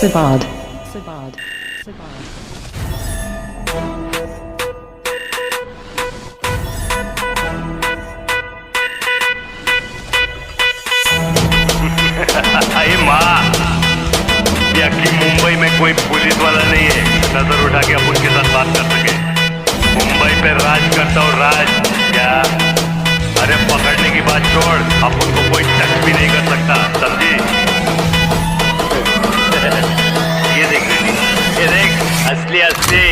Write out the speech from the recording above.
Sabad. अरे माँ, या कि मुंबई में कोई पुलिस वाला नहीं है नजर उठा के अपन के साथ बात कर सके। मुंबई पे राज करता हूँ, राज क्या? अरे पकड़ने की बात छोड़, अपन को कोई टच भी नहीं कर सकता, समझी? ये देख, ये देख, असली असली